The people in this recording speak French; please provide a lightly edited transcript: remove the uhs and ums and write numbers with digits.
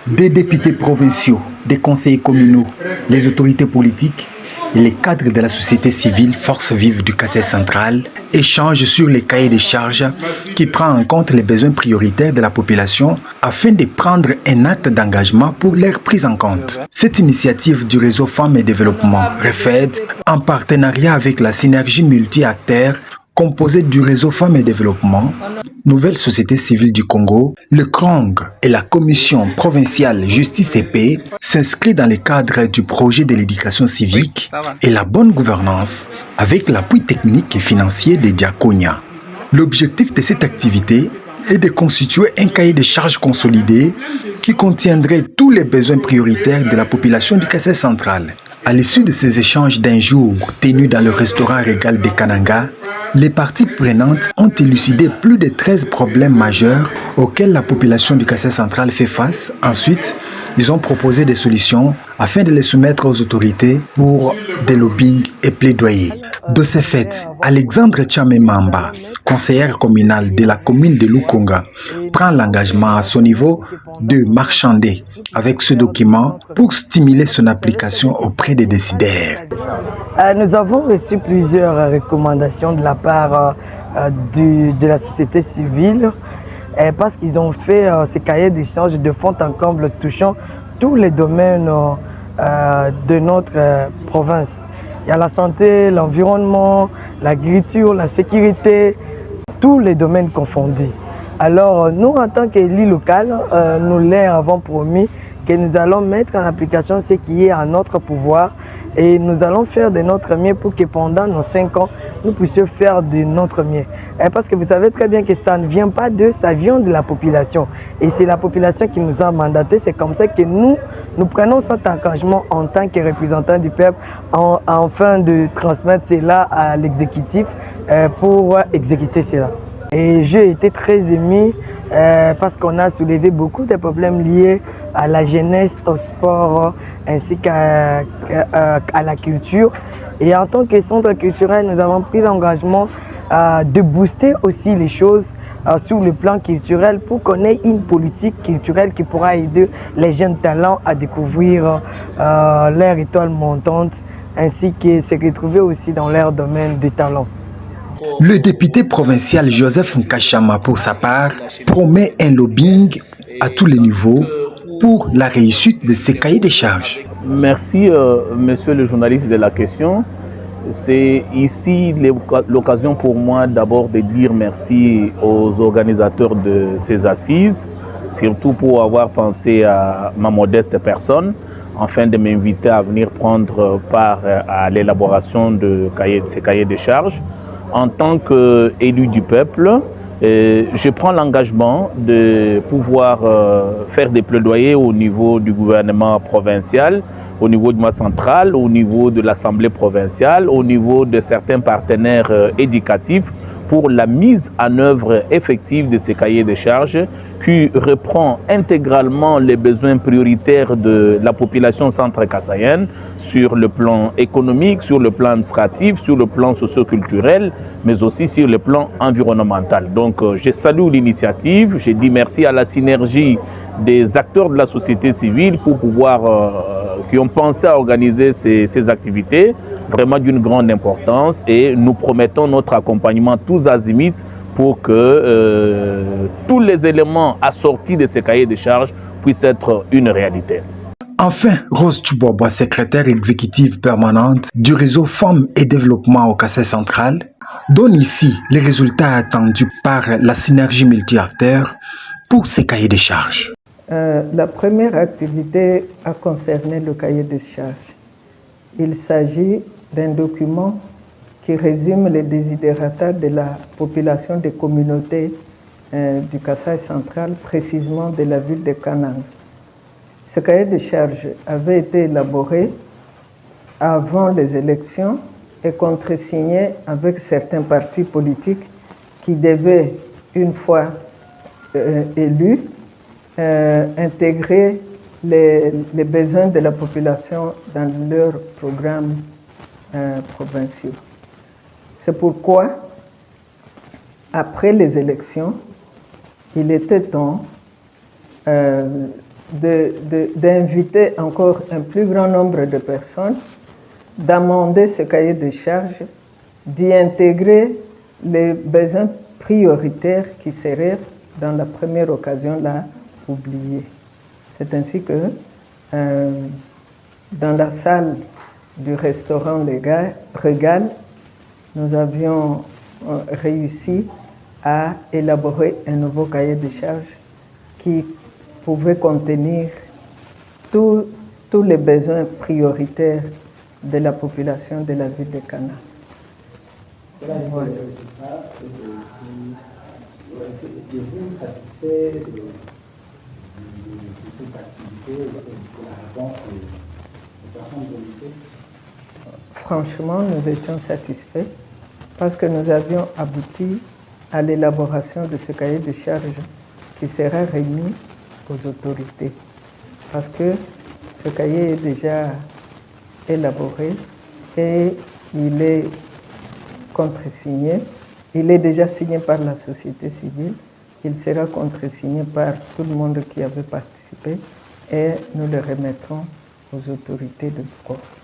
Des députés provinciaux, des conseillers communaux, les autorités politiques et les cadres de la société civile, forces vives du Kassai central, échangent sur les cahiers des charges qui prend en compte les besoins prioritaires de la population afin de prendre un acte d'engagement pour leur prise en compte. Cette initiative du réseau Femmes et Développement, REFED, en partenariat avec la synergie multi-acteurs composée du réseau Femmes et Développement, Nouvelle Société Civile du Congo, le CRONG et la Commission provinciale Justice et Paix s'inscrit dans le cadre du projet de l'éducation civique et la bonne gouvernance avec l'appui technique et financier des Diaconia. L'objectif de cette activité est de constituer un cahier de charges consolidé qui contiendrait tous les besoins prioritaires de la population du Kassai central. À l'issue de ces échanges d'un jour tenus dans le restaurant Régal de Kananga, les parties prenantes ont élucidé plus de 13 problèmes majeurs auxquels la population du Kassai central fait face. Ensuite, ils ont proposé des solutions afin de les soumettre aux autorités pour des lobbying et plaidoyer. De ce fait, Alexandre Tchamemamba, conseillère communale de la commune de Lukonga, prend l'engagement à son niveau de marchander avec ce document pour stimuler son application auprès des décideurs. Nous avons reçu plusieurs recommandations de la part de la société civile parce qu'ils ont fait ces cahiers d'échange de fond en comble touchant tous les domaines de notre province. Il y a la santé, l'environnement, l'agriculture, la sécurité, tous les domaines confondus. Alors nous, en tant qu'élus locaux, nous leur avons promis que nous allons mettre en application ce qui est à notre pouvoir et nous allons faire de notre mieux pour que pendant nos 5 ans, nous puissions faire de notre mieux. Parce que vous savez très bien que ça ne vient pas d'eux, ça vient de la population. Et c'est la population qui nous a mandatés. C'est comme ça que nous prenons cet engagement en tant que représentants du peuple afin de transmettre cela à l'exécutif pour exécuter cela. Et j'ai été très ému parce qu'on a soulevé beaucoup de problèmes liés à la jeunesse, au sport, ainsi qu'à la culture. Et en tant que centre culturel, nous avons pris l'engagement de booster aussi les choses sur le plan culturel pour qu'on ait une politique culturelle qui pourra aider les jeunes talents à découvrir leur étoile montante, ainsi que se retrouver aussi dans leur domaine de talent. Le député provincial Joseph Nkashama, pour sa part, promet un lobbying à tous les niveaux pour la réussite de ces cahiers de charges. Merci, monsieur le journaliste, de la question. C'est ici l'occasion pour moi d'abord de dire merci aux organisateurs de ces assises, surtout pour avoir pensé à ma modeste personne, afin de m'inviter à venir prendre part à l'élaboration de ces cahiers de charges. En tant qu'élu du peuple, je prends l'engagement de pouvoir faire des plaidoyers au niveau du gouvernement provincial, au niveau du mois central, au niveau de l'Assemblée provinciale, au niveau de certains partenaires éducatifs pour la mise en œuvre effective de ces cahiers de charges qui reprend intégralement les besoins prioritaires de la population centre-kassaïenne sur le plan économique, sur le plan administratif, sur le plan socio-culturel, mais aussi sur le plan environnemental. Donc je salue l'initiative, je dis merci à la synergie des acteurs de la société civile pour pouvoir, qui ont pensé à organiser ces activités, vraiment d'une grande importance, et nous promettons notre accompagnement tous azimuts pour que tous les éléments assortis de ces cahiers de charges puissent être une réalité. Enfin, Rose Tchouboba, secrétaire exécutive permanente du réseau Femmes et Développement au Kassai central, donne ici les résultats attendus par la synergie multi-acteurs pour ces cahiers de charges. La première activité a concerné le cahier de charges. Il s'agit d'un document qui résume les desiderata de la population des communautés du Kassai central, précisément de la ville de Kananga. Ce cahier de charges avait été élaboré avant les élections et contresigné avec certains partis politiques qui devaient, une fois élus, intégrer les besoins de la population dans leurs programmes provinciaux. C'est pourquoi, après les élections, il était temps d'inviter encore un plus grand nombre de personnes, d'amender ce cahier de charges, d'y intégrer les besoins prioritaires qui seraient, dans la première occasion, là, oubliés. C'est ainsi que, dans la salle du restaurant Régal, nous avions réussi à élaborer un nouveau cahier de charges qui pouvait contenir tous les besoins prioritaires de la population de la ville de Cana. Êtes-vous satisfait de cette activité, de la réponse des personnes volontaires? Franchement, nous étions satisfaits parce que nous avions abouti à l'élaboration de ce cahier de charges qui sera remis aux autorités. Parce que ce cahier est déjà élaboré et il est contresigné. Il est déjà signé par la société civile. Il sera contresigné par tout le monde qui avait participé et nous le remettrons aux autorités de Bukavu.